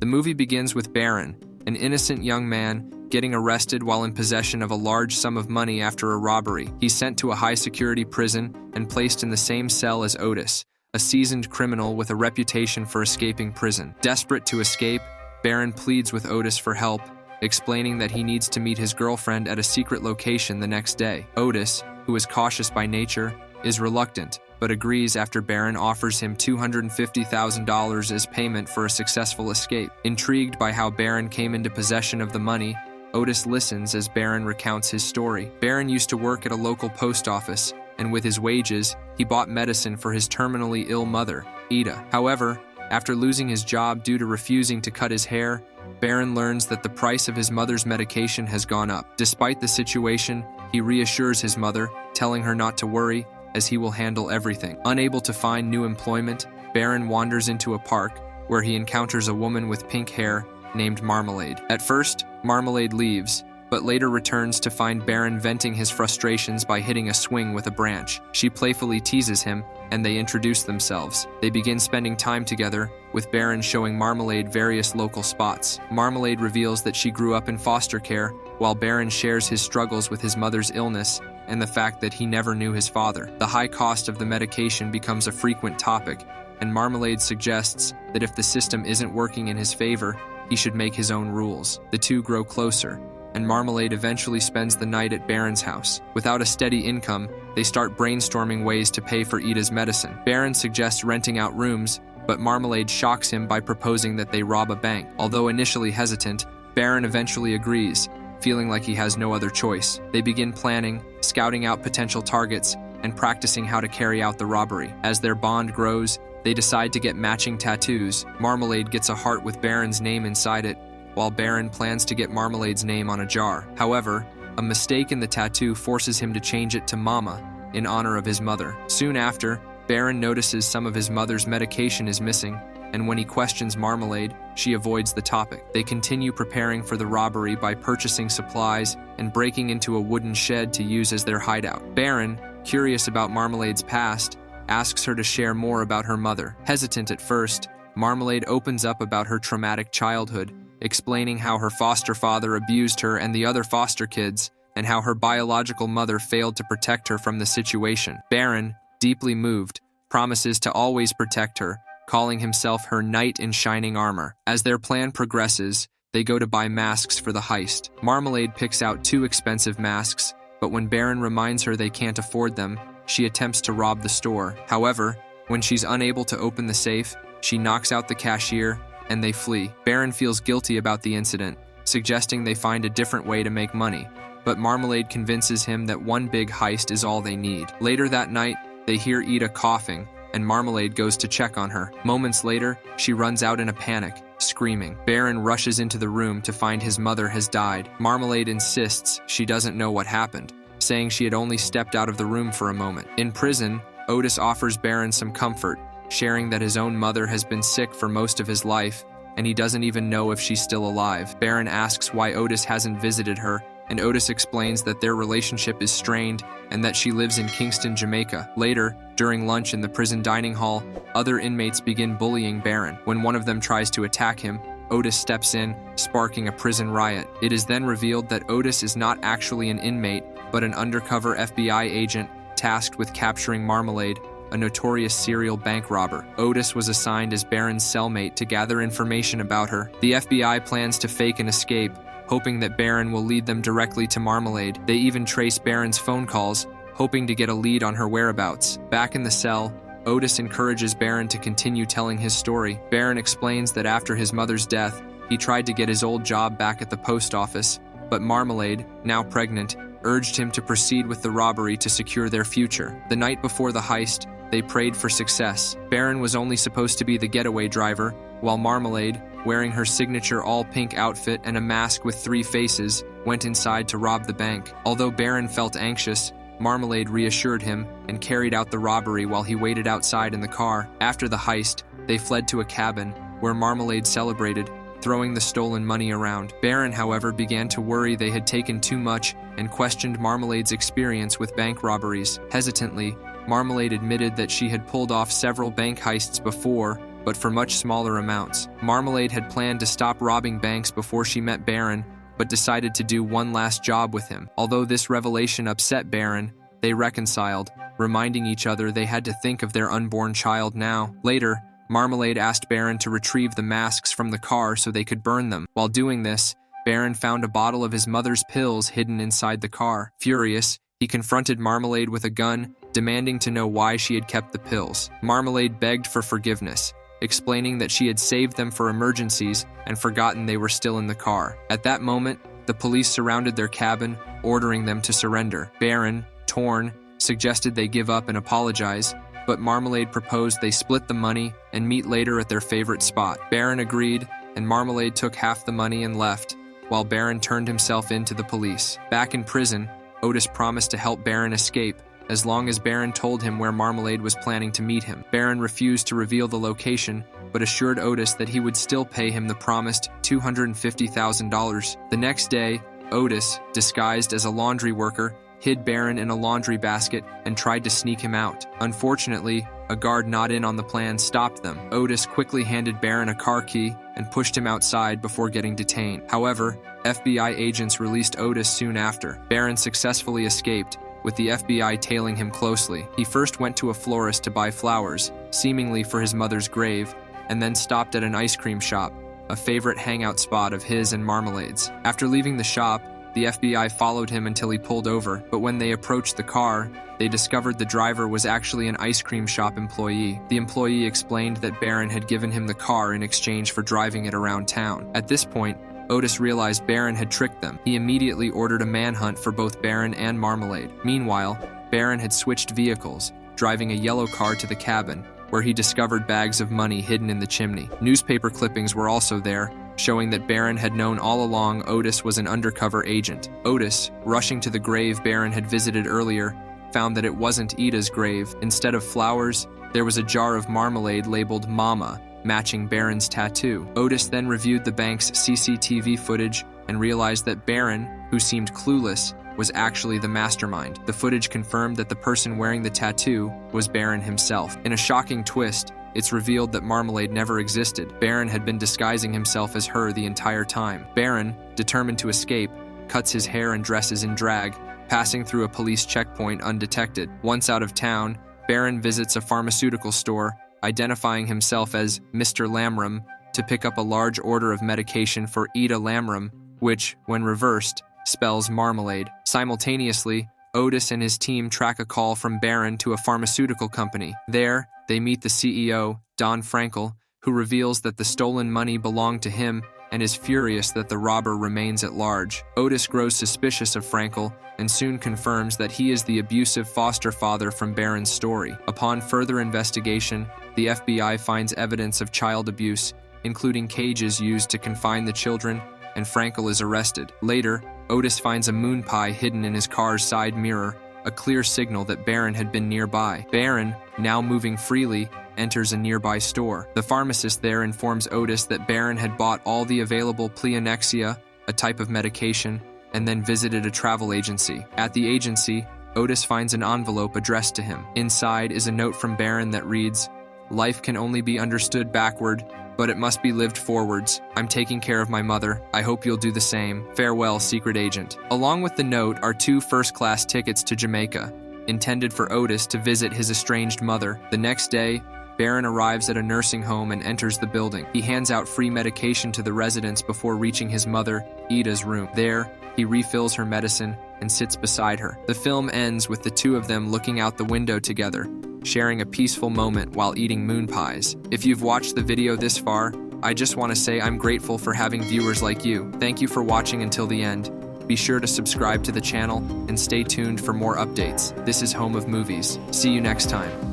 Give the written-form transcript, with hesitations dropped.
The movie begins with Baron, an innocent young man, getting arrested while in possession of a large sum of money after a robbery. He's sent to a high-security prison and placed in the same cell as Otis, a seasoned criminal with a reputation for escaping prison. Desperate to escape, Baron pleads with Otis for help, explaining that he needs to meet his girlfriend at a secret location the next day. Otis, who is cautious by nature, is reluctant, but agrees after Baron offers him $250,000 as payment for a successful escape. Intrigued by how Baron came into possession of the money, Otis listens as Baron recounts his story. Baron used to work at a local post office, and with his wages, he bought medicine for his terminally ill mother, Ida. However, after losing his job due to refusing to cut his hair, Baron learns that the price of his mother's medication has gone up. Despite the situation, he reassures his mother, telling her not to worry, as he will handle everything. Unable to find new employment, Baron wanders into a park, where he encounters a woman with pink hair named Marmalade. At first, Marmalade leaves, but later returns to find Baron venting his frustrations by hitting a swing with a branch. She playfully teases him, and they introduce themselves. They begin spending time together, with Baron showing Marmalade various local spots. Marmalade reveals that she grew up in foster care, while Baron shares his struggles with his mother's illness and the fact that he never knew his father. The high cost of the medication becomes a frequent topic, and Marmalade suggests that if the system isn't working in his favor, he should make his own rules. The two grow closer, and Marmalade eventually spends the night at Baron's house. Without a steady income, they start brainstorming ways to pay for Ida's medicine. Baron suggests renting out rooms, but Marmalade shocks him by proposing that they rob a bank. Although initially hesitant, Baron eventually agrees, feeling like he has no other choice. They begin planning, scouting out potential targets, and practicing how to carry out the robbery. As their bond grows, they decide to get matching tattoos. Marmalade gets a heart with Baron's name inside it, while Baron plans to get Marmalade's name on a jar. However, a mistake in the tattoo forces him to change it to Mama, in honor of his mother. Soon after, Baron notices some of his mother's medication is missing, and when he questions Marmalade, she avoids the topic. They continue preparing for the robbery by purchasing supplies and breaking into a wooden shed to use as their hideout. Baron, curious about Marmalade's past, asks her to share more about her mother. Hesitant at first, Marmalade opens up about her traumatic childhood, explaining how her foster father abused her and the other foster kids, and how her biological mother failed to protect her from the situation. Baron, deeply moved, promises to always protect her, calling himself her knight in shining armor. As their plan progresses, they go to buy masks for the heist. Marmalade picks out 2 expensive masks, but when Baron reminds her they can't afford them, she attempts to rob the store. However, when she's unable to open the safe, she knocks out the cashier, and they flee. Baron feels guilty about the incident, suggesting they find a different way to make money, but Marmalade convinces him that one big heist is all they need. Later that night, they hear Ida coughing, and Marmalade goes to check on her. Moments later, she runs out in a panic, screaming. Baron rushes into the room to find his mother has died. Marmalade insists she doesn't know what happened, saying she had only stepped out of the room for a moment. In prison, Otis offers Baron some comfort, sharing that his own mother has been sick for most of his life, and he doesn't even know if she's still alive. Baron asks why Otis hasn't visited her, and Otis explains that their relationship is strained and that she lives in Kingston, Jamaica. Later, during lunch in the prison dining hall, other inmates begin bullying Baron. When one of them tries to attack him, Otis steps in, sparking a prison riot. It is then revealed that Otis is not actually an inmate, but an undercover FBI agent tasked with capturing Marmalade, a notorious serial bank robber. Otis was assigned as Baron's cellmate to gather information about her. The FBI plans to fake an escape, hoping that Baron will lead them directly to Marmalade. They even trace Baron's phone calls, hoping to get a lead on her whereabouts. Back in the cell, Otis encourages Baron to continue telling his story. Baron explains that after his mother's death, he tried to get his old job back at the post office, but Marmalade, now pregnant, urged him to proceed with the robbery to secure their future. The night before the heist, they prayed for success. Baron was only supposed to be the getaway driver, while Marmalade, wearing her signature all-pink outfit and a mask with 3 faces, went inside to rob the bank. Although Baron felt anxious, Marmalade reassured him and carried out the robbery while he waited outside in the car. After the heist, they fled to a cabin, where Marmalade celebrated, throwing the stolen money around. Baron, however, began to worry they had taken too much and questioned Marmalade's experience with bank robberies. Hesitantly, Marmalade admitted that she had pulled off several bank heists before, but for much smaller amounts. Marmalade had planned to stop robbing banks before she met Baron, but decided to do one last job with him. Although this revelation upset Baron, they reconciled, reminding each other they had to think of their unborn child now. Later, Marmalade asked Baron to retrieve the masks from the car so they could burn them. While doing this, Baron found a bottle of his mother's pills hidden inside the car. Furious, he confronted Marmalade with a gun, demanding to know why she had kept the pills. Marmalade begged for forgiveness, explaining that she had saved them for emergencies and forgotten they were still in the car. At that moment, the police surrounded their cabin, ordering them to surrender. Baron, torn, suggested they give up and apologize, but Marmalade proposed they split the money and meet later at their favorite spot. Baron agreed, and Marmalade took half the money and left, while Baron turned himself in to the police. Back in prison, Otis promised to help Baron escape, as long as Baron told him where Marmalade was planning to meet him. Baron refused to reveal the location, but assured Otis that he would still pay him the promised $250,000. The next day, Otis, disguised as a laundry worker, hid Baron in a laundry basket and tried to sneak him out. Unfortunately, a guard not in on the plan stopped them. Otis quickly handed Baron a car key and pushed him outside before getting detained. However, FBI agents released Otis soon after. Baron successfully escaped, with the FBI tailing him closely. He first went to a florist to buy flowers, seemingly for his mother's grave, and then stopped at an ice cream shop, a favorite hangout spot of his and Marmalade's. After leaving the shop, the FBI followed him until he pulled over, but when they approached the car, they discovered the driver was actually an ice cream shop employee. The employee explained that Baron had given him the car in exchange for driving it around town. At this point, Otis realized Baron had tricked them. He immediately ordered a manhunt for both Baron and Marmalade. Meanwhile, Baron had switched vehicles, driving a yellow car to the cabin, where he discovered bags of money hidden in the chimney. Newspaper clippings were also there, showing that Baron had known all along Otis was an undercover agent. Otis, rushing to the grave Baron had visited earlier, found that it wasn't Ida's grave. Instead of flowers, there was a jar of marmalade labeled Mama, matching Baron's tattoo. Otis then reviewed the bank's CCTV footage and realized that Baron, who seemed clueless, was actually the mastermind. The footage confirmed that the person wearing the tattoo was Baron himself. In a shocking twist, it's revealed that Marmalade never existed. Baron had been disguising himself as her the entire time. Baron, determined to escape, cuts his hair and dresses in drag, passing through a police checkpoint undetected. Once out of town, Baron visits a pharmaceutical store, identifying himself as Mr. Lamram, to pick up a large order of medication for Ida Lamram, which, when reversed, spells Marmalade. Simultaneously, Otis and his team track a call from Baron to a pharmaceutical company. There, they meet the CEO, Don Frankel, who reveals that the stolen money belonged to him and is furious that the robber remains at large. Otis grows suspicious of Frankel and soon confirms that he is the abusive foster father from Baron's story. Upon further investigation, the FBI finds evidence of child abuse, including cages used to confine the children, and Frankel is arrested. Later, Otis finds a moon pie hidden in his car's side mirror, a clear signal that Baron had been nearby. Baron, now moving freely, enters a nearby store. The pharmacist there informs Otis that Baron had bought all the available pleonexia, a type of medication, and then visited a travel agency. At the agency, Otis finds an envelope addressed to him. Inside is a note from Baron that reads, "Life can only be understood backward, but it must be lived forwards. I'm taking care of my mother. I hope you'll do the same. Farewell, secret agent." Along with the note are 2 first-class tickets to Jamaica, intended for Otis to visit his estranged mother. The next day, Baron arrives at a nursing home and enters the building. He hands out free medication to the residents before reaching his mother, Ida's room. There, he refills her medicine and sits beside her. The film ends with the two of them looking out the window together, sharing a peaceful moment while eating moon pies. If you've watched the video this far, I just want to say I'm grateful for having viewers like you. Thank you for watching until the end. Be sure to subscribe to the channel and stay tuned for more updates. This is Home of Movies. See you next time.